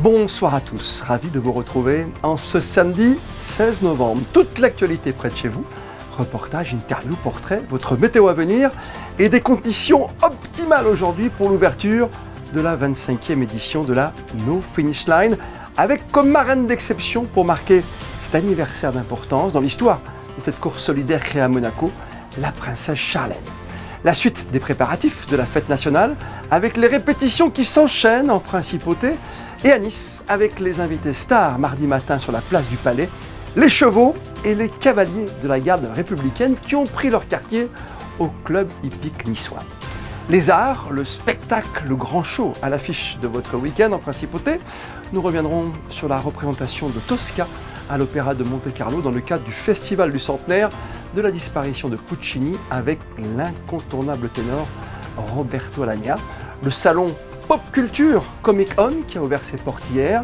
Bonsoir à tous, ravi de vous retrouver en ce samedi 16 novembre. Toute l'actualité près de chez vous, reportage, interview, portrait, votre météo à venir et des conditions optimales aujourd'hui pour l'ouverture de la 25e édition de la No Finish Line, avec comme marraine d'exception pour marquer cet anniversaire d'importance dans l'histoire de cette course solidaire créée à Monaco, la princesse Charlène. La suite des préparatifs de la fête nationale avec les répétitions qui s'enchaînent en principauté et à Nice avec les invités stars mardi matin sur la place du Palais, les chevaux et les cavaliers de la garde républicaine qui ont pris leur quartier au club hippique niçois. Les arts, le spectacle, le grand show à l'affiche de votre week-end en principauté. Nous reviendrons sur la représentation de Tosca à l'Opéra de Monte-Carlo dans le cadre du Festival du centenaire de la disparition de Puccini avec l'incontournable ténor Roberto Alagna. Le salon Pop Culture Comic On qui a ouvert ses portes hier,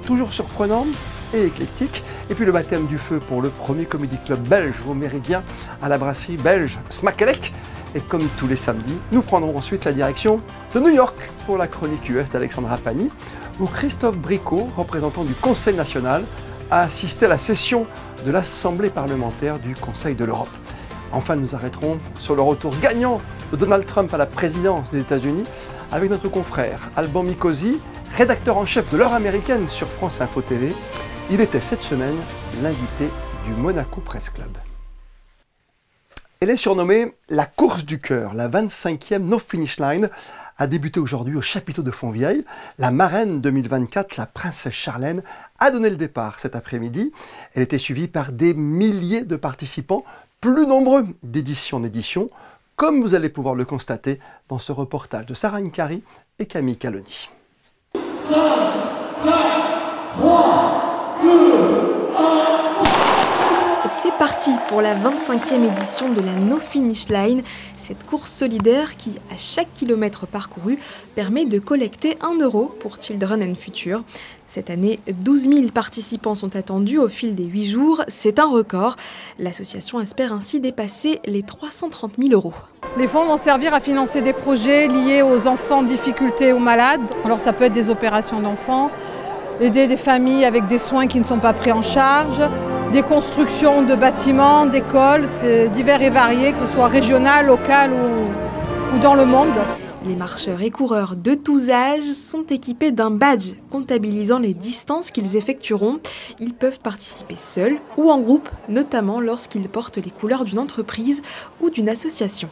toujours surprenant et éclectique. Et puis le baptême du feu pour le premier comédie club belge au Méridien à la brasserie belge Smakelec. Et comme tous les samedis, nous prendrons ensuite la direction de New York pour la chronique US d'Alexandra Pani, où Christophe Bricot, représentant du Conseil national, a assisté à la session de l'Assemblée parlementaire du Conseil de l'Europe. Enfin, nous arrêterons sur le retour gagnant de Donald Trump à la présidence des États-Unis avec notre confrère Alban Mikosi, rédacteur en chef de l'heure américaine sur France Info TV. Il était cette semaine l'invité du Monaco Press Club. Elle est surnommée la course du cœur. La 25e No Finish Line a débuté aujourd'hui au chapiteau de Fontvieille. La marraine 2024, la princesse Charlène, a donné le départ cet après-midi. Elle était suivie par des milliers de participants, plus nombreux d'édition en édition, comme vous allez pouvoir le constater dans ce reportage de Sarah Nkari et Camille Caloni. 5, 4, 3, 2, 1... C'est parti pour la 25e édition de la No Finish Line, cette course solidaire qui, à chaque kilomètre parcouru, permet de collecter 1 € pour Children and Future. Cette année, 12 000 participants sont attendus au fil des 8 jours. C'est un record. L'association espère ainsi dépasser les 330 000 €. Les fonds vont servir à financer des projets liés aux enfants en difficulté, aux malades. Alors ça peut être des opérations d'enfants, aider des familles avec des soins qui ne sont pas pris en charge, des constructions de bâtiments, d'écoles, c'est divers et variés, que ce soit régional, local ou dans le monde. Les marcheurs et coureurs de tous âges sont équipés d'un badge comptabilisant les distances qu'ils effectueront. Ils peuvent participer seuls ou en groupe, notamment lorsqu'ils portent les couleurs d'une entreprise ou d'une association.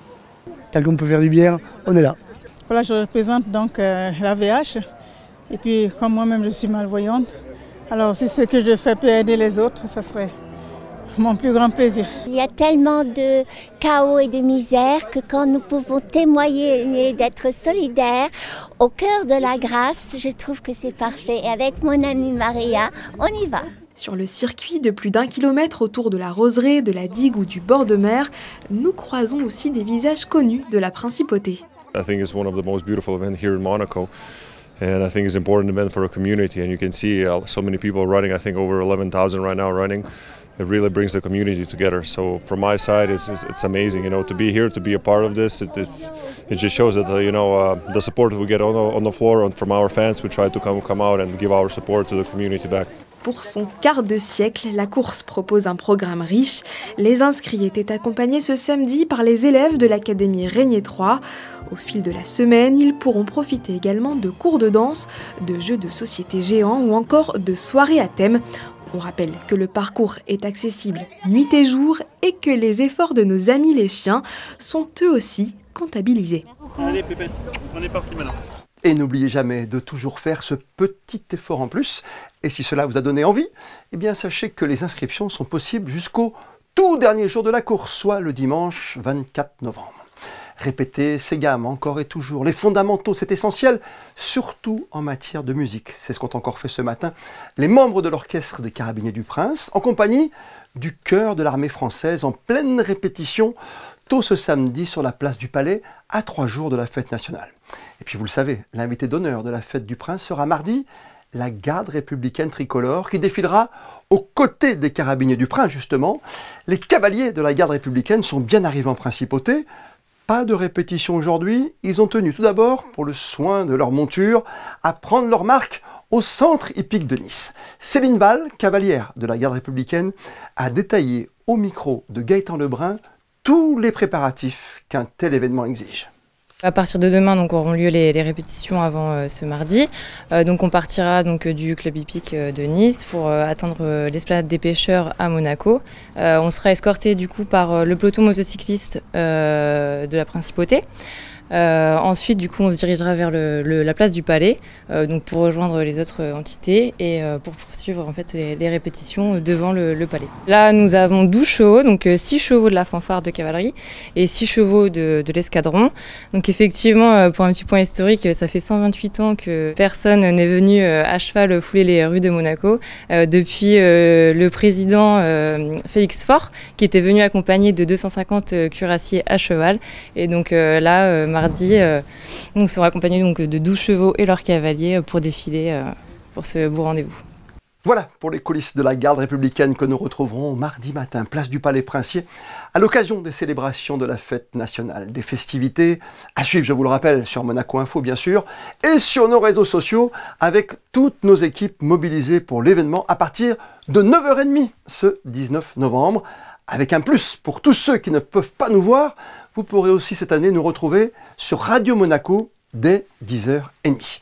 Tant qu'on peut faire du bien, on est là. Voilà, je représente donc la VH. Et puis, comme moi-même, je suis malvoyante. Alors, si ce que je fais peut aider les autres, ça serait mon plus grand plaisir. Il y a tellement de chaos et de misère que quand nous pouvons témoigner et d'être solidaires au cœur de la grâce, je trouve que c'est parfait. Et avec mon amie Maria, on y va. Sur le circuit de plus d'1 kilomètre autour de la roseraie, de la digue ou du bord de mer, nous croisons aussi des visages connus de la principauté. I think it's one of the most beautiful events here in Monaco. And I think it's an important event for our community, and you can see so many people running. I think over 11,000 right now running. It really brings the community together. So from my side, it's amazing, you know, to be here, to be a part of this. It just shows that the support we get on the floor and from our fans. We try to come out and give our support to the community back. Pour son quart de siècle, la course propose un programme riche. Les inscrits étaient accompagnés ce samedi par les élèves de l'Académie Régnier 3. Au fil de la semaine, ils pourront profiter également de cours de danse, de jeux de société géants ou encore de soirées à thème. On rappelle que le parcours est accessible nuit et jour et que les efforts de nos amis les chiens sont eux aussi comptabilisés. Allez Pépette, on est parti maintenant. Et n'oubliez jamais de toujours faire ce petit effort en plus. Et si cela vous a donné envie, eh bien sachez que les inscriptions sont possibles jusqu'au tout dernier jour de la course, soit le dimanche 24 novembre. Répéter ces gammes encore et toujours. Les fondamentaux, c'est essentiel, surtout en matière de musique. C'est ce qu'ont encore fait ce matin les membres de l'orchestre des Carabiniers du Prince, en compagnie du chœur de l'armée française, en pleine répétition, tôt ce samedi sur la place du Palais, à 3 jours de la fête nationale. Et puis vous le savez, l'invité d'honneur de la fête du Prince sera mardi, la garde républicaine tricolore qui défilera aux côtés des Carabiniers du Prince justement. Les cavaliers de la garde républicaine sont bien arrivés en principauté, Pas de répétition aujourd'hui, ils ont tenu tout d'abord, pour le soin de leur monture, à prendre leur marque au centre hippique de Nice. Céline Val, cavalière de la garde républicaine, a détaillé au micro de Gaëtan Lebrun tous les préparatifs qu'un tel événement exige. À partir de demain, donc, auront lieu les répétitions avant ce mardi. Donc on partira donc, du club hippique de Nice pour atteindre l'esplanade des pêcheurs à Monaco. On sera escorté du coup par le peloton motocycliste de la Principauté. Ensuite, du coup, on se dirigera vers la place du Palais, donc pour rejoindre les autres entités et pour poursuivre en fait les répétitions devant le Palais. Là, nous avons 12 chevaux, donc 6 chevaux de la fanfare de cavalerie et 6 chevaux de l'escadron. Donc effectivement, pour un petit point historique, ça fait 128 ans que personne n'est venu à cheval fouler les rues de Monaco depuis le président Félix Faure, qui était venu accompagné de 250 cuirassiers à cheval. Et donc là, mardi, on sera accompagné donc de 12 chevaux et leurs cavaliers pour défiler pour ce beau rendez-vous. Voilà pour les coulisses de la garde républicaine que nous retrouverons mardi matin, place du Palais Princier, à l'occasion des célébrations de la fête nationale, des festivités à suivre, je vous le rappelle, sur Monaco Info bien sûr, et sur nos réseaux sociaux, avec toutes nos équipes mobilisées pour l'événement à partir de 9h30 ce 19 novembre. Avec un plus pour tous ceux qui ne peuvent pas nous voir, vous pourrez aussi cette année nous retrouver sur Radio Monaco dès 10h30.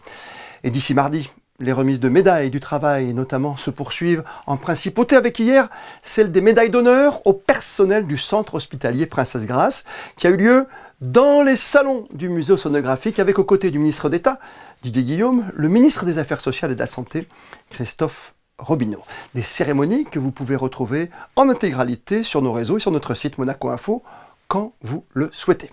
Et d'ici mardi, les remises de médailles du travail notamment se poursuivent en principauté avec hier celle des médailles d'honneur au personnel du centre hospitalier Princesse Grace qui a eu lieu dans les salons du musée océanographique avec aux côtés du ministre d'État Didier Guillaume, le ministre des Affaires sociales et de la Santé Christophe Robineau. Des cérémonies que vous pouvez retrouver en intégralité sur nos réseaux et sur notre site Monaco Info quand vous le souhaitez.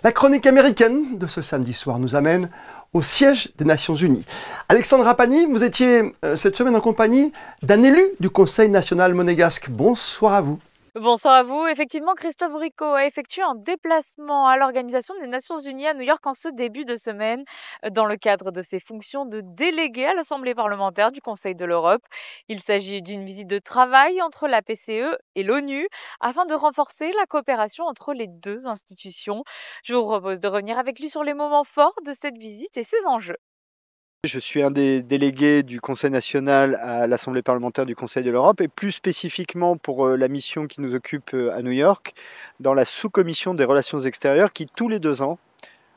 La chronique américaine de ce samedi soir nous amène au siège des Nations Unies. Alexandra Pani, vous étiez cette semaine en compagnie d'un élu du Conseil national monégasque. Bonsoir à vous. Bonsoir à vous. Effectivement, Christophe Rico a effectué un déplacement à l'Organisation des Nations Unies à New York en ce début de semaine, dans le cadre de ses fonctions de délégué à l'Assemblée parlementaire du Conseil de l'Europe. Il s'agit d'une visite de travail entre la PCE et l'ONU afin de renforcer la coopération entre les deux institutions. Je vous propose de revenir avec lui sur les moments forts de cette visite et ses enjeux. Je suis un des délégués du Conseil national à l'Assemblée parlementaire du Conseil de l'Europe et plus spécifiquement pour la mission qui nous occupe à New York, dans la sous-commission des relations extérieures qui tous les 2 ans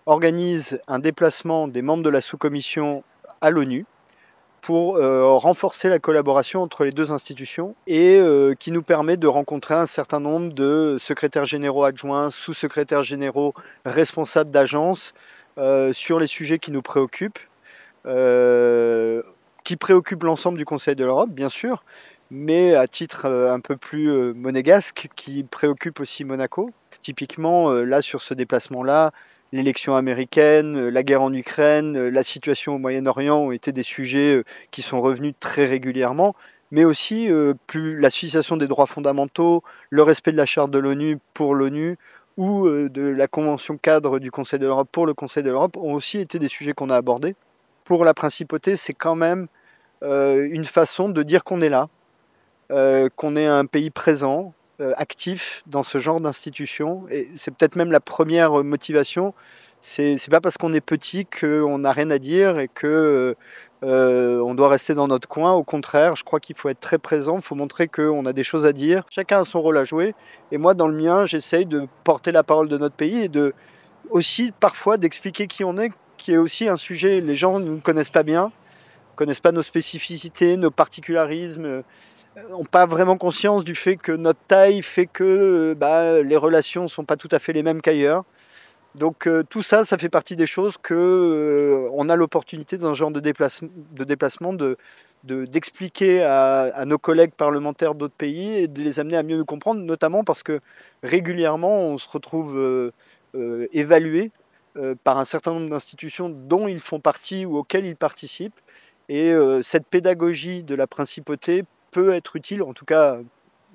organise un déplacement des membres de la sous-commission à l'ONU pour renforcer la collaboration entre les deux institutions et qui nous permet de rencontrer un certain nombre de secrétaires généraux adjoints, sous-secrétaires généraux, responsables d'agences sur les sujets qui nous préoccupent. Qui préoccupe l'ensemble du Conseil de l'Europe, bien sûr, mais à titre un peu plus monégasque, qui préoccupe aussi Monaco. Typiquement, là, sur ce déplacement-là, l'élection américaine, la guerre en Ukraine, la situation au Moyen-Orient ont été des sujets qui sont revenus très régulièrement, mais aussi la situation des droits fondamentaux, le respect de la charte de l'ONU pour l'ONU, ou de la convention cadre du Conseil de l'Europe pour le Conseil de l'Europe, ont aussi été des sujets qu'on a abordés. Pour la principauté, c'est quand même une façon de dire qu'on est là, qu'on est un pays présent, actif dans ce genre d'institution. Et c'est peut-être même la première motivation. C'est pas parce qu'on est petit qu'on n'a rien à dire et qu'on doit rester dans notre coin. Au contraire, je crois qu'il faut être très présent, il faut montrer qu'on a des choses à dire. Chacun a son rôle à jouer. Et moi, dans le mien, j'essaye de porter la parole de notre pays et aussi parfois d'expliquer qui on est, qui est aussi un sujet, les gens ne nous connaissent pas bien, ne connaissent pas nos spécificités, nos particularismes, n'ont pas vraiment conscience du fait que notre taille fait que les relations ne sont pas tout à fait les mêmes qu'ailleurs. Donc tout ça, ça fait partie des choses qu'on a l'opportunité dans ce genre de déplacement d'expliquer à nos collègues parlementaires d'autres pays et de les amener à mieux nous comprendre, notamment parce que régulièrement on se retrouve évalué par un certain nombre d'institutions dont ils font partie ou auxquelles ils participent. Et cette pédagogie de la principauté peut être utile, en tout cas,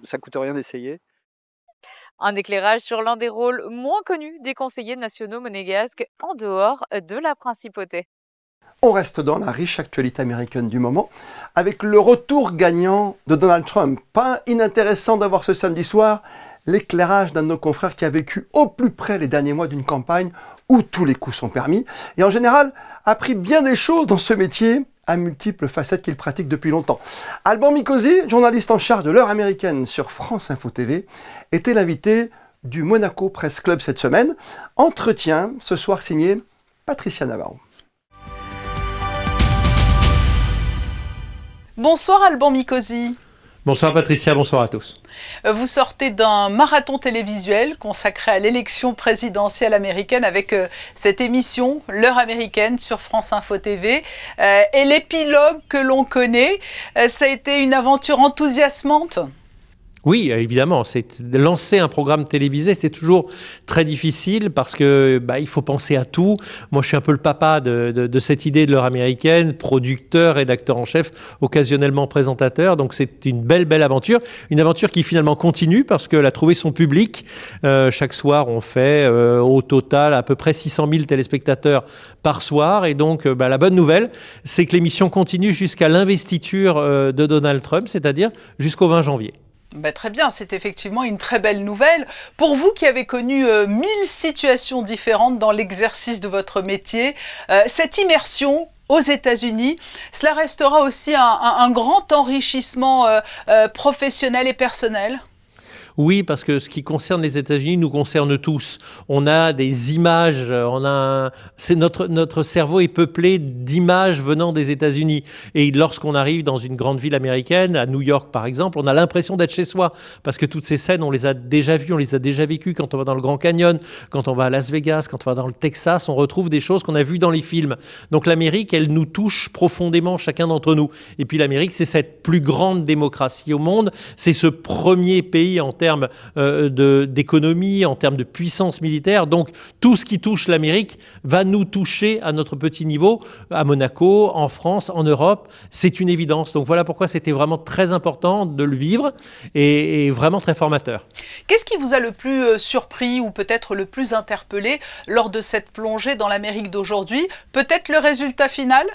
ça ne coûte rien d'essayer. Un éclairage sur l'un des rôles moins connus des conseillers nationaux monégasques en dehors de la principauté. On reste dans la riche actualité américaine du moment avec le retour gagnant de Donald Trump. Pas inintéressant d'avoir ce samedi soir l'éclairage d'un de nos confrères qui a vécu au plus près les derniers mois d'une campagne où tous les coups sont permis et en général a appris bien des choses dans ce métier à multiples facettes qu'il pratique depuis longtemps. Alban Mikosi, journaliste en charge de l'heure américaine sur France Info TV, était l'invité du Monaco Press Club cette semaine. Entretien ce soir signé Patricia Navarro. Bonsoir Alban Mikosi. Bonsoir Patricia, bonsoir à tous. Vous sortez d'un marathon télévisuel consacré à l'élection présidentielle américaine avec cette émission, l'heure américaine sur France Info TV. Et l'épilogue que l'on connaît, ça a été une aventure enthousiasmante. Oui, évidemment, lancer un programme télévisé, c'est toujours très difficile parce que il faut penser à tout. Moi, je suis un peu le papa de cette idée de l'heure américaine, producteur, rédacteur en chef, occasionnellement présentateur. Donc, c'est une belle aventure. Une aventure qui finalement continue parce qu'elle a trouvé son public. Chaque soir, on fait au total à peu près 600 000 téléspectateurs par soir. Et donc, la bonne nouvelle, c'est que l'émission continue jusqu'à l'investiture de Donald Trump, c'est-à-dire jusqu'au 20 janvier. Très bien, c'est effectivement une très belle nouvelle. Pour vous qui avez connu 1000 situations différentes dans l'exercice de votre métier, cette immersion aux États-Unis, cela restera aussi un grand enrichissement professionnel et personnel ? Oui, parce que ce qui concerne les États-Unis nous concerne tous. On a des images, notre cerveau est peuplé d'images venant des États-Unis. Et lorsqu'on arrive dans une grande ville américaine, à New York par exemple, on a l'impression d'être chez soi. Parce que toutes ces scènes, on les a déjà vues, on les a déjà vécues. Quand on va dans le Grand Canyon, quand on va à Las Vegas, quand on va dans le Texas, on retrouve des choses qu'on a vues dans les films. Donc l'Amérique, elle nous touche profondément chacun d'entre nous. Et puis l'Amérique, c'est cette plus grande démocratie au monde. C'est ce premier pays en termes d'économie, en termes de puissance militaire. Donc, tout ce qui touche l'Amérique va nous toucher à notre petit niveau, à Monaco, en France, en Europe. C'est une évidence. Donc, voilà pourquoi c'était vraiment très important de le vivre et vraiment très formateur. Qu'est-ce qui vous a le plus surpris ou peut-être le plus interpellé lors de cette plongée dans l'Amérique d'aujourd'hui? Peut-être le résultat final ?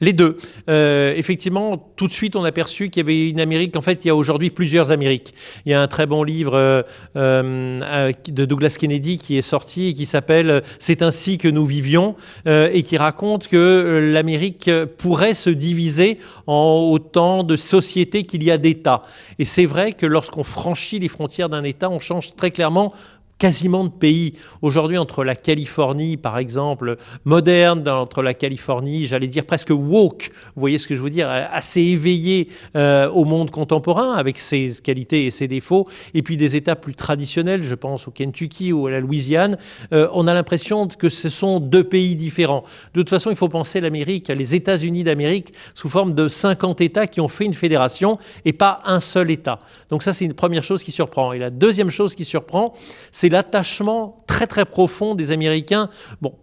Les deux. Effectivement, tout de suite, on a aperçu qu'il y avait une Amérique. En fait, il y a aujourd'hui plusieurs Amériques. Il y a un très bon livre de Douglas Kennedy qui est sorti et qui s'appelle « C'est ainsi que nous vivions » et qui raconte que l'Amérique pourrait se diviser en autant de sociétés qu'il y a d'États. Et c'est vrai que lorsqu'on franchit les frontières d'un État, on change très clairement quasiment de pays. Aujourd'hui, entre la Californie, par exemple, moderne, entre la Californie, j'allais dire presque woke, vous voyez ce que je veux dire, assez éveillée au monde contemporain, avec ses qualités et ses défauts, et puis des États plus traditionnels, je pense au Kentucky ou à la Louisiane, on a l'impression que ce sont deux pays différents. De toute façon, il faut penser l'Amérique, les États-Unis d'Amérique, sous forme de 50 États qui ont fait une fédération, et pas un seul État. Donc ça, c'est une première chose qui surprend. Et la deuxième chose qui surprend, c'est l'attachement très très profond des Américains,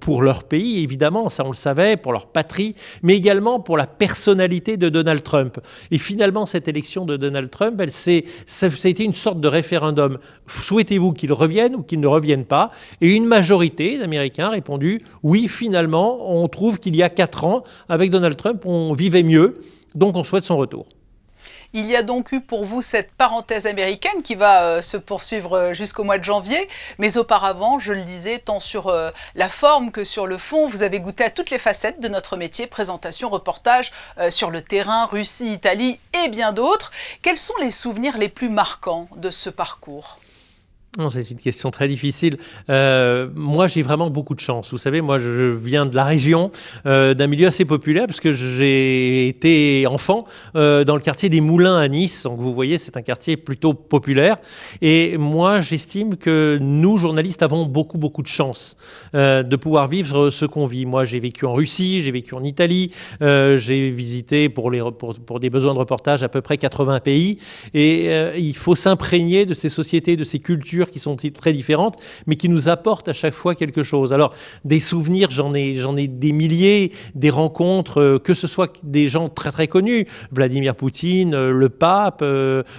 pour leur pays évidemment, ça on le savait, pour leur patrie, mais également pour la personnalité de Donald Trump. Et finalement, cette élection de Donald Trump, ça a été une sorte de référendum. Souhaitez-vous qu'il revienne ou qu'il ne revienne pas? Et une majorité d'Américains a répondu oui, finalement, on trouve qu'il y a 4 ans, avec Donald Trump, on vivait mieux, donc on souhaite son retour. Il y a donc eu pour vous cette parenthèse américaine qui va se poursuivre jusqu'au mois de janvier. Mais auparavant, je le disais, tant sur la forme que sur le fond, vous avez goûté à toutes les facettes de notre métier, présentation, reportage sur le terrain, Russie, Italie et bien d'autres. Quels sont les souvenirs les plus marquants de ce parcours ? Non, c'est une question très difficile. Moi, j'ai vraiment beaucoup de chance. Vous savez, moi, je viens de la région, d'un milieu assez populaire, parce que j'ai été enfant dans le quartier des Moulins à Nice. Donc, vous voyez, c'est un quartier plutôt populaire. Et moi, j'estime que nous, journalistes, avons beaucoup de chance de pouvoir vivre ce qu'on vit. Moi, j'ai vécu en Russie, j'ai vécu en Italie, j'ai visité pour des besoins de reportage à peu près 80 pays. Et il faut s'imprégner de ces sociétés, de ces cultures, cultures qui sont très différentes, mais qui nous apportent à chaque fois quelque chose. Alors, des souvenirs, j'en ai des milliers, des rencontres, que ce soit des gens très très connus, Vladimir Poutine, le pape,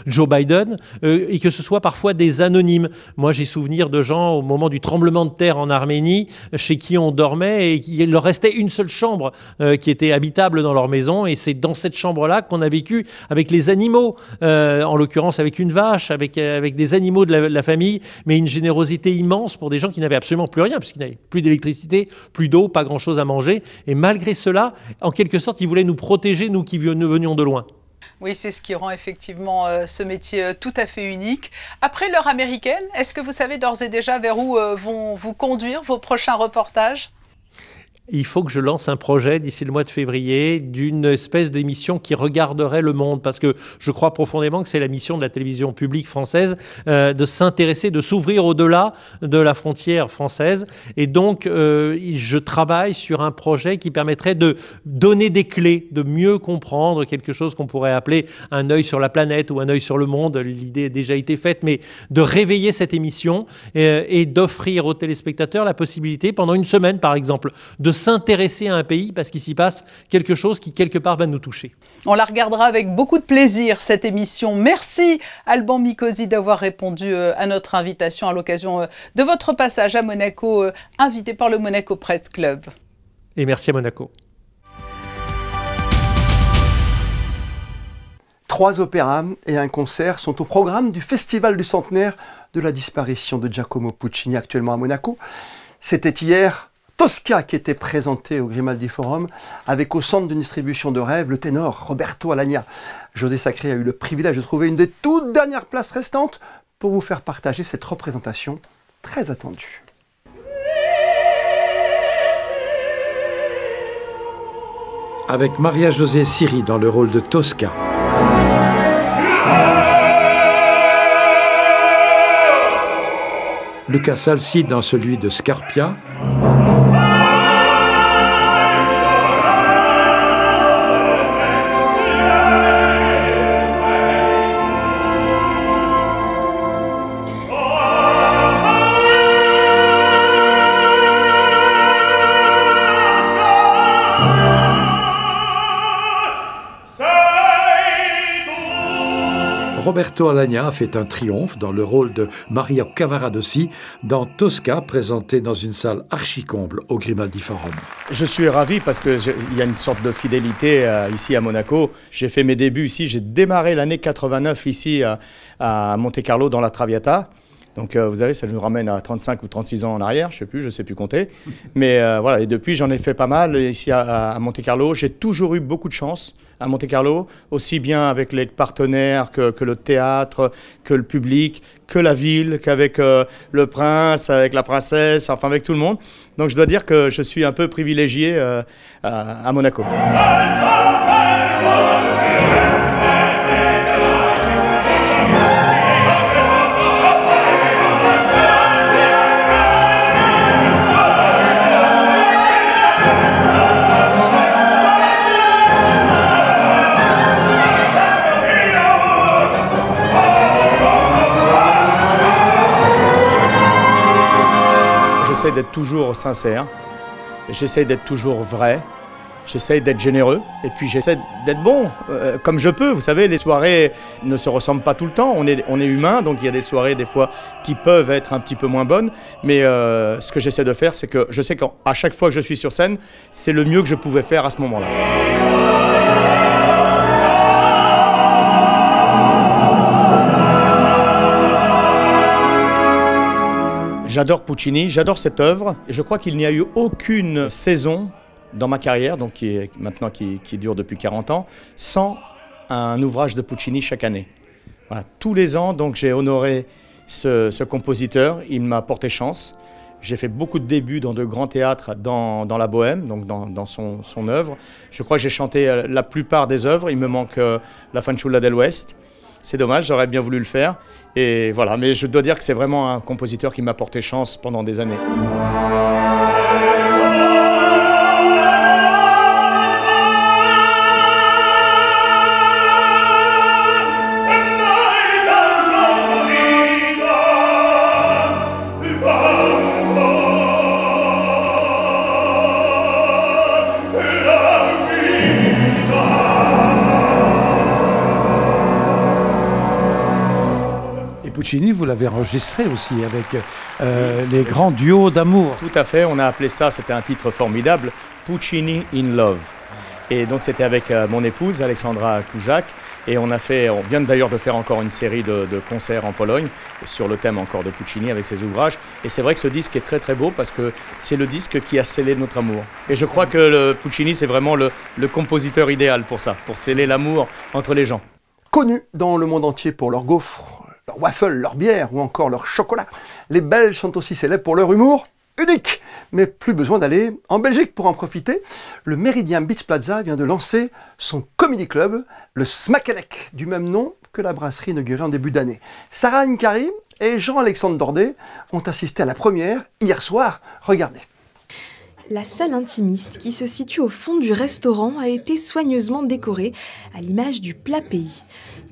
Joe Biden, et que ce soit parfois des anonymes. Moi, j'ai souvenir de gens au moment du tremblement de terre en Arménie, chez qui on dormait et il leur restait une seule chambre qui était habitable dans leur maison, et c'est dans cette chambre-là qu'on a vécu avec les animaux, en l'occurrence avec une vache, avec des animaux de la famille, mais une générosité immense pour des gens qui n'avaient absolument plus rien, puisqu'ils n'avaient plus d'électricité, plus d'eau, pas grand-chose à manger, et malgré cela, en quelque sorte, ils voulaient nous protéger, nous qui venions de loin. Oui, c'est ce qui rend effectivement ce métier tout à fait unique. Après l'heure américaine, est-ce que vous savez d'ores et déjà vers où vont vous conduire vos prochains reportages ? Il faut que je lance un projet d'ici le mois de février d'une espèce d'émission qui regarderait le monde, parce que je crois profondément que c'est la mission de la télévision publique française de s'intéresser, de s'ouvrir au-delà de la frontière française. Et donc, je travaille sur un projet qui permettrait de donner des clés, de mieux comprendre quelque chose qu'on pourrait appeler un œil sur la planète ou un œil sur le monde. L'idée a déjà été faite, mais de réveiller cette émission et d'offrir aux téléspectateurs la possibilité, pendant une semaine par exemple, de s'intéresser à un pays parce qu'il s'y passe quelque chose qui quelque part va nous toucher. On la regardera avec beaucoup de plaisir cette émission. Merci Alban Mikosi d'avoir répondu à notre invitation à l'occasion de votre passage à Monaco, invité par le Monaco Press Club. Et merci à Monaco. 3 opéras et un concert sont au programme du Festival du centenaire de la disparition de Giacomo Puccini, actuellement à Monaco. C'était hier Tosca qui était présenté au Grimaldi Forum, avec au centre d'une distribution de rêve le ténor Roberto Alagna. José Sacré a eu le privilège de trouver une des toutes dernières places restantes pour vous faire partager cette représentation très attendue. Avec Maria José Siri dans le rôle de Tosca. Luca Salsi dans celui de Scarpia. Roberto Alagna a fait un triomphe dans le rôle de Mario Cavaradossi dans Tosca, présenté dans une salle archi-comble au Grimaldi Forum. Je suis ravi parce qu'il y a une sorte de fidélité ici à Monaco. J'ai fait mes débuts ici, j'ai démarré l'année 89 ici à Monte-Carlo dans la Traviata. Donc vous savez, ça nous ramène à 35 ou 36 ans en arrière, je ne sais plus compter. Mais voilà, et depuis j'en ai fait pas mal ici à Monte-Carlo. J'ai toujours eu beaucoup de chance à Monte-Carlo, aussi bien avec les partenaires que le théâtre, que le public, que la ville, qu'avec le prince, avec la princesse, enfin avec tout le monde. Donc je dois dire que je suis un peu privilégié à Monaco. J'essaie d'être toujours sincère, j'essaie d'être toujours vrai, j'essaie d'être généreux et puis j'essaie d'être bon comme je peux. Vous savez, les soirées ne se ressemblent pas tout le temps, on est humain, donc il y a des soirées des fois qui peuvent être un petit peu moins bonnes, mais ce que j'essaie de faire, c'est que je sais qu'à chaque fois que je suis sur scène, c'est le mieux que je pouvais faire à ce moment-là. J'adore Puccini, j'adore cette œuvre. Et je crois qu'il n'y a eu aucune saison dans ma carrière, donc qui dure depuis 40 ans, sans un ouvrage de Puccini chaque année. Voilà, tous les ans, donc j'ai honoré ce compositeur. Il m'a porté chance. J'ai fait beaucoup de débuts dans de grands théâtres dans la Bohème, donc dans son œuvre. Je crois que j'ai chanté la plupart des œuvres. Il me manque La Fanciulla del West. C'est dommage, j'aurais bien voulu le faire. Et voilà, mais je dois dire que c'est vraiment un compositeur qui m'a porté chance pendant des années. Puccini, vous l'avez enregistré aussi avec les grands duos d'amour. Tout à fait, on a appelé ça, c'était un titre formidable, Puccini in Love. Et donc c'était avec mon épouse, Alexandra Kujak, et on vient d'ailleurs de faire encore une série de concerts en Pologne sur le thème encore de Puccini avec ses ouvrages. Et c'est vrai que ce disque est très très beau parce que c'est le disque qui a scellé notre amour. Et je crois que Puccini c'est vraiment le compositeur idéal pour ça, pour sceller l'amour entre les gens. Connus dans le monde entier pour leurs gaufres, leurs waffles, leurs bières ou encore leur chocolat, les Belges sont aussi célèbres pour leur humour unique. Mais plus besoin d'aller en Belgique pour en profiter. Le Méridien Beach Plaza vient de lancer son comedy club, le Smakelek, du même nom que la brasserie inaugurée en début d'année. Sarah Nkari et Jean-Alexandre Dordet ont assisté à la première hier soir. Regardez. La salle intimiste qui se situe au fond du restaurant a été soigneusement décorée à l'image du plat pays.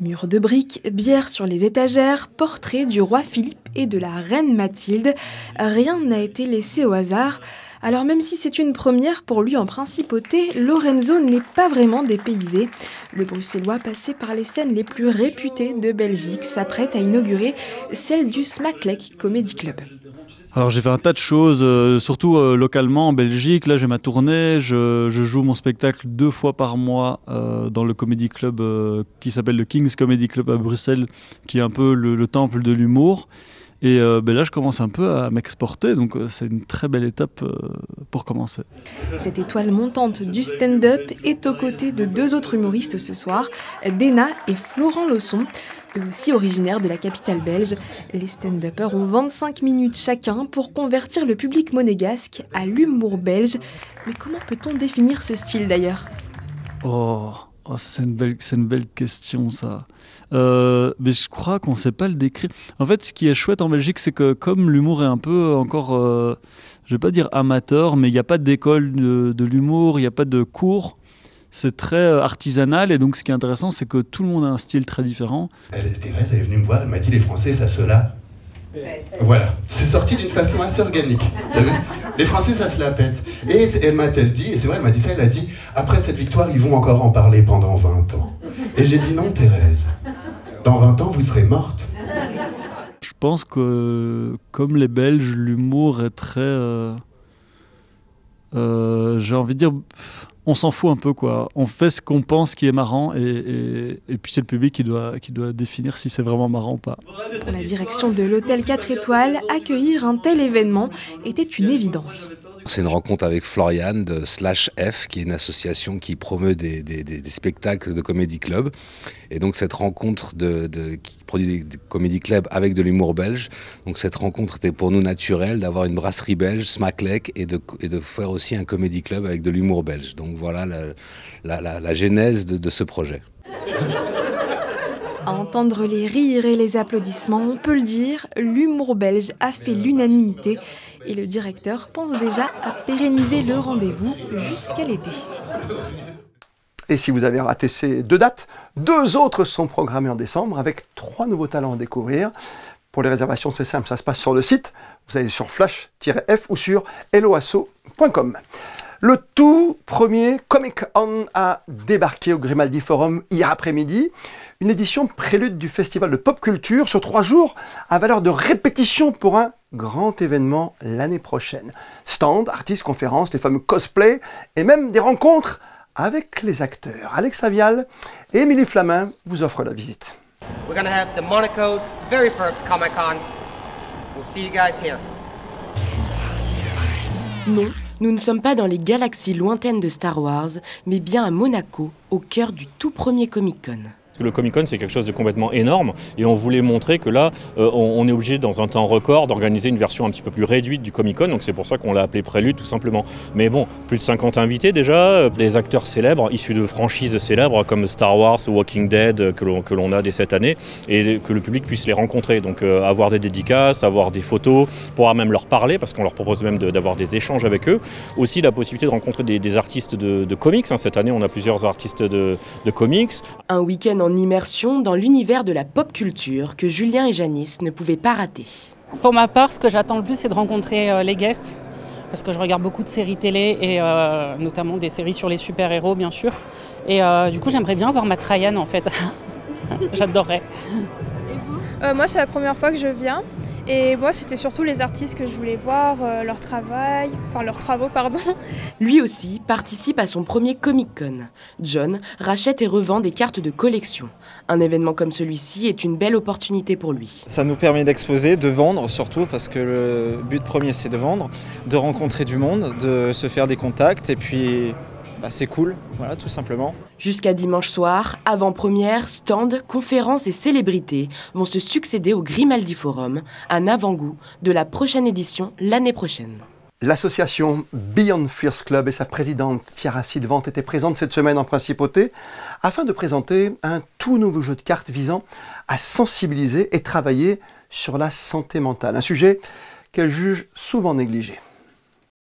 Murs de briques, bières sur les étagères, portraits du roi Philippe et de la reine Mathilde. Rien n'a été laissé au hasard. Alors même si c'est une première pour lui en principauté, Lorenzo n'est pas vraiment dépaysé. Le Bruxellois, passé par les scènes les plus réputées de Belgique, s'apprête à inaugurer celle du Smakelek Comedy Club. Alors j'ai fait un tas de choses, surtout localement en Belgique. Là j'ai ma tournée, je joue mon spectacle 2 fois par mois dans le comedy club qui s'appelle le King's Comedy Club à Bruxelles, qui est un peu le temple de l'humour. Et là je commence un peu à m'exporter, donc c'est une très belle étape pour commencer. Cette étoile montante du stand-up est aux côtés de 2 autres humoristes ce soir, Dena et Florent Losson. Eux aussi originaires de la capitale belge, les stand-uppers ont 25 minutes chacun pour convertir le public monégasque à l'humour belge. Mais comment peut-on définir ce style d'ailleurs ? C'est une belle question ça. Mais je crois qu'on ne sait pas le décrire. En fait, ce qui est chouette en Belgique, c'est que comme l'humour est un peu encore, je ne vais pas dire amateur, mais il n'y a pas d'école de l'humour, il n'y a pas de cours. C'est très artisanal et donc ce qui est intéressant, c'est que tout le monde a un style très différent. Thérèse, elle est venue me voir, elle m'a dit les Français, ça se la... Voilà, c'est sorti d'une façon assez organique. Les Français, ça se la pète. Et elle m'a-t-elle dit, et c'est vrai, elle m'a dit ça, elle a dit, après cette victoire, ils vont encore en parler pendant 20 ans. Et j'ai dit non, Thérèse, dans 20 ans, vous serez morte. Je pense que, comme les Belges, l'humour est très... j'ai envie de dire... On s'en fout un peu, quoi. On fait ce qu'on pense qui est marrant et puis c'est le public qui doit définir si c'est vraiment marrant ou pas. Pour la direction de l'hôtel 4 étoiles, accueillir un tel événement était une évidence. C'est une rencontre avec Florian de /F, qui est une association qui promeut des spectacles de comédie club. Et donc cette rencontre qui produit des comédie club avec de l'humour belge. Donc cette rencontre était pour nous naturelle d'avoir une brasserie belge, Smakelek, et de faire aussi un comédie club avec de l'humour belge. Donc voilà la genèse de ce projet. À entendre les rires et les applaudissements, on peut le dire, l'humour belge a fait l'unanimité et le directeur pense déjà à pérenniser le rendez-vous jusqu'à l'été. Et si vous avez raté ces 2 dates, 2 autres sont programmées en décembre avec 3 nouveaux talents à découvrir. Pour les réservations, c'est simple, ça se passe sur le site. Vous allez sur flash-f ou sur helloasso.com. Le tout premier Comic On a débarqué au Grimaldi Forum hier après-midi. Une édition prélude du festival de pop culture sur 3 jours à valeur de répétition pour un grand événement l'année prochaine. Stand, artistes, conférences, les fameux cosplays et même des rencontres avec les acteurs. Alex Avial et Émilie Flamin vous offrent la visite. We're gonna have the Monaco's very first Comic-Con. We'll see you guys here. Non, nous ne sommes pas dans les galaxies lointaines de Star Wars, mais bien à Monaco, au cœur du tout premier Comic-Con. Le Comic-Con, c'est quelque chose de complètement énorme et on voulait montrer que là, on est obligé, dans un temps record, d'organiser une version un petit peu plus réduite du Comic-Con. Donc c'est pour ça qu'on l'a appelé Prélude, tout simplement. Mais bon, plus de 50 invités déjà, des acteurs célèbres, issus de franchises célèbres comme Star Wars, Walking Dead, que l'on a dès cette année, et que le public puisse les rencontrer. Donc avoir des dédicaces, avoir des photos, pouvoir même leur parler, parce qu'on leur propose même d'avoir des échanges avec eux. Aussi la possibilité de rencontrer des artistes de comics. Cette année, on a plusieurs artistes de comics. Un week-end en immersion dans l'univers de la pop culture que Julien et Janice ne pouvaient pas rater. Pour ma part, ce que j'attends le plus, c'est de rencontrer les guests, parce que je regarde beaucoup de séries télé, et notamment des séries sur les super-héros, bien sûr. Et du coup, j'aimerais bien voir Matt Ryan, en fait. J'adorerais. Moi, c'est la première fois que je viens. Et moi, c'était surtout les artistes que je voulais voir, leurs travaux, pardon. Lui aussi participe à son premier Comic-Con. John rachète et revend des cartes de collection. Un événement comme celui-ci est une belle opportunité pour lui. Ça nous permet d'exposer, de vendre surtout, parce que le but premier c'est de vendre, de rencontrer du monde, de se faire des contacts, et puis c'est cool, voilà, tout simplement. Jusqu'à dimanche soir, avant-première, stands, conférences et célébrités vont se succéder au Grimaldi Forum, un avant-goût de la prochaine édition l'année prochaine. L'association Beyond Fierce Club et sa présidente Tiara Sylvante étaient présentes cette semaine en Principauté afin de présenter un tout nouveau jeu de cartes visant à sensibiliser et travailler sur la santé mentale, un sujet qu'elle juge souvent négligé.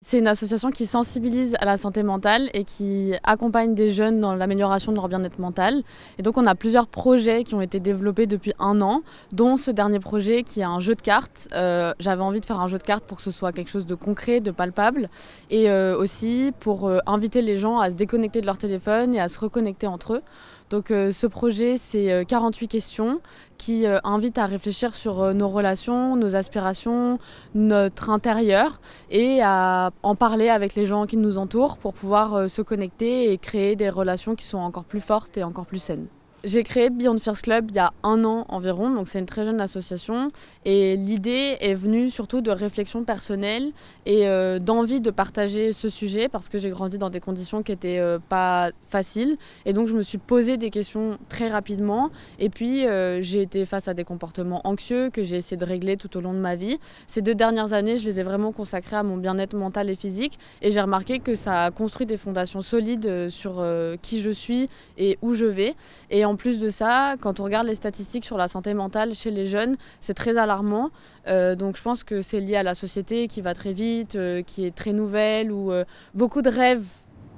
C'est une association qui sensibilise à la santé mentale et qui accompagne des jeunes dans l'amélioration de leur bien-être mental. Et donc on a plusieurs projets qui ont été développés depuis 1 an, dont ce dernier projet qui est un jeu de cartes. J'avais envie de faire un jeu de cartes pour que ce soit quelque chose de concret, de palpable, et aussi pour inviter les gens à se déconnecter de leur téléphone et à se reconnecter entre eux. Donc ce projet, c'est 48 questions qui invitent à réfléchir sur nos relations, nos aspirations, notre intérieur et à en parler avec les gens qui nous entourent pour pouvoir se connecter et créer des relations qui sont encore plus fortes et encore plus saines. J'ai créé Beyond Fierce Club il y a 1 an environ, donc c'est une très jeune association. Et l'idée est venue surtout de réflexion personnelle et d'envie de partager ce sujet parce que j'ai grandi dans des conditions qui n'étaient pas faciles. Et donc je me suis posé des questions très rapidement. Et puis j'ai été face à des comportements anxieux que j'ai essayé de régler tout au long de ma vie. Ces 2 dernières années, je les ai vraiment consacrées à mon bien-être mental et physique. Et j'ai remarqué que ça a construit des fondations solides sur qui je suis et où je vais. Et en plus de ça, quand on regarde les statistiques sur la santé mentale chez les jeunes, c'est très alarmant. Donc je pense que c'est lié à la société qui va très vite, qui est très nouvelle, où beaucoup de rêves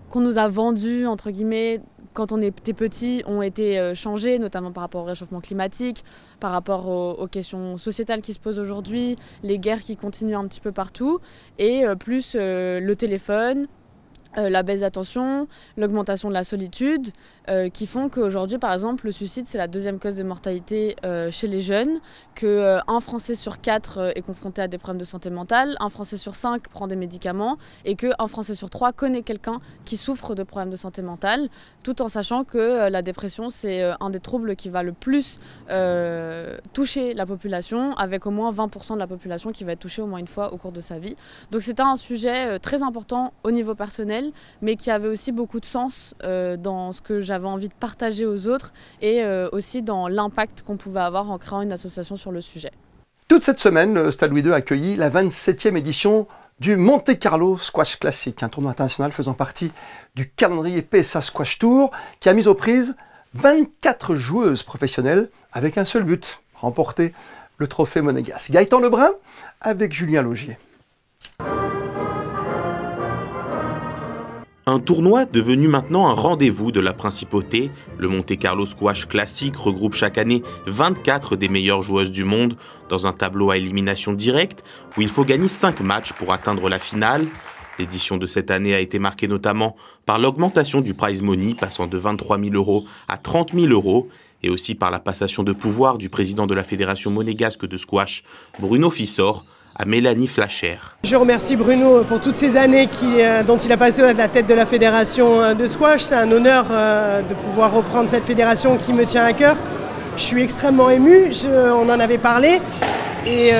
qu'on nous a vendus, entre guillemets, quand on était petit, ont été changés, notamment par rapport au réchauffement climatique, par rapport aux questions sociétales qui se posent aujourd'hui, les guerres qui continuent un petit peu partout, et plus le téléphone, la baisse d'attention, l'augmentation de la solitude, qui font qu'aujourd'hui, par exemple, le suicide, c'est la 2e cause de mortalité chez les jeunes, qu'un Français sur 4 est confronté à des problèmes de santé mentale, un Français sur 5 prend des médicaments, et qu'un Français sur 3 connaît quelqu'un qui souffre de problèmes de santé mentale, tout en sachant que la dépression, c'est un des troubles qui va le plus toucher la population, avec au moins 20% de la population qui va être touchée au moins une fois au cours de sa vie. Donc c'était un sujet très important au niveau personnel, mais qui avait aussi beaucoup de sens dans ce que j'avais envie de partager aux autres et aussi dans l'impact qu'on pouvait avoir en créant une association sur le sujet. Toute cette semaine, le Stade Louis II a accueilli la 27e édition du Monte Carlo Squash Classic, un tournoi international faisant partie du calendrier PSA Squash Tour qui a mis aux prises 24 joueuses professionnelles avec un seul but, remporter le trophée monégasque. Gaëtan Lebrun avec Julien Laugier. Un tournoi devenu maintenant un rendez-vous de la Principauté, le Monte Carlo Squash Classic regroupe chaque année 24 des meilleures joueuses du monde dans un tableau à élimination directe où il faut gagner 5 matchs pour atteindre la finale. L'édition de cette année a été marquée notamment par l'augmentation du prize money passant de 23 000 € à 30 000 € et aussi par la passation de pouvoir du président de la Fédération monégasque de squash, Bruno Fissor, à Mélanie Flacher. Je remercie Bruno pour toutes ces années dont il a passé à la tête de la fédération de squash. C'est un honneur de pouvoir reprendre cette fédération qui me tient à cœur. Je suis extrêmement ému, on en avait parlé et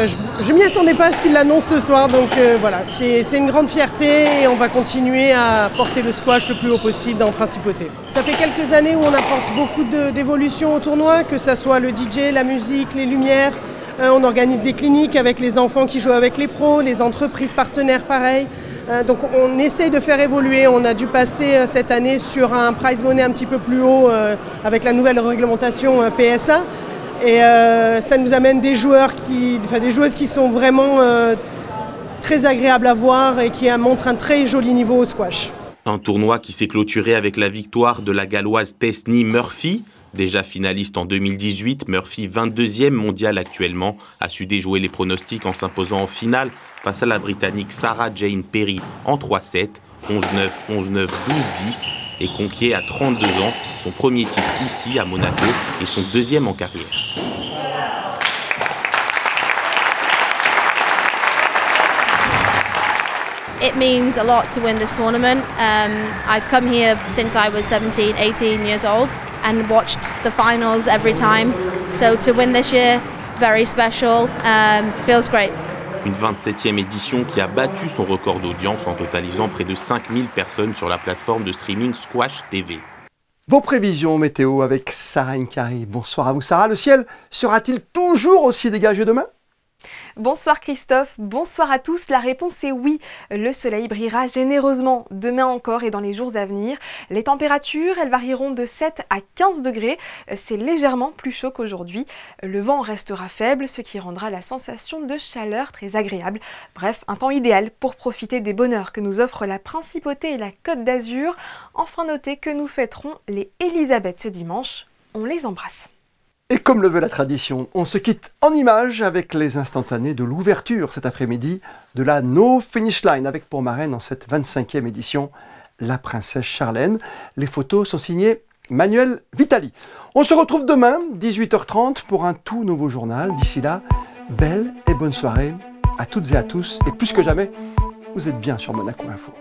je ne m'y attendais pas à ce qu'il l'annonce ce soir. Donc voilà, c'est une grande fierté et on va continuer à porter le squash le plus haut possible dans la Principauté. Ça fait quelques années où on apporte beaucoup d'évolutions au tournoi, que ce soit le DJ, la musique, les lumières. On organise des cliniques avec les enfants qui jouent avec les pros, les entreprises partenaires pareil. Donc on essaye de faire évoluer. On a dû passer cette année sur un prize money un petit peu plus haut avec la nouvelle réglementation PSA. Et ça nous amène des joueuses qui sont vraiment très agréables à voir et qui montrent un très joli niveau au squash. Un tournoi qui s'est clôturé avec la victoire de la galloise Tessni Murphy. Déjà finaliste en 2018, Murphy, 22e mondiale actuellement, a su déjouer les pronostics en s'imposant en finale face à la Britannique Sarah Jane Perry en 3-7, 11-9, 11-9, 12-10 et conquiert à 32 ans son premier titre ici à Monaco et son 2e en carrière. It means a lot to win this tournament. I've come here since I was 17, 18 years old and watched the finals every time. So to win this year, very special, feels great. Une 27e édition qui a battu son record d'audience en totalisant près de 5000 personnes sur la plateforme de streaming Squash TV. Vos prévisions météo avec Sarah Nkari. Bonsoir à vous Sarah. Le ciel sera-t-il toujours aussi dégagé demain ? Bonsoir Christophe, bonsoir à tous. La réponse est oui. Le soleil brillera généreusement demain encore et dans les jours à venir. Les températures, elles varieront de 7 à 15 degrés. C'est légèrement plus chaud qu'aujourd'hui. Le vent restera faible, ce qui rendra la sensation de chaleur très agréable. Bref, un temps idéal pour profiter des bonheurs que nous offrent la Principauté et la Côte d'Azur. Enfin, notez que nous fêterons les Élisabeth ce dimanche. On les embrasse. Et comme le veut la tradition, on se quitte en images avec les instantanés de l'ouverture cet après-midi de la No Finish Line avec pour marraine en cette 25e édition la princesse Charlène. Les photos sont signées Manuel Vitali. On se retrouve demain, 18h30 pour un tout nouveau journal. D'ici là, belle et bonne soirée à toutes et à tous. Et plus que jamais, vous êtes bien sur Monaco Info.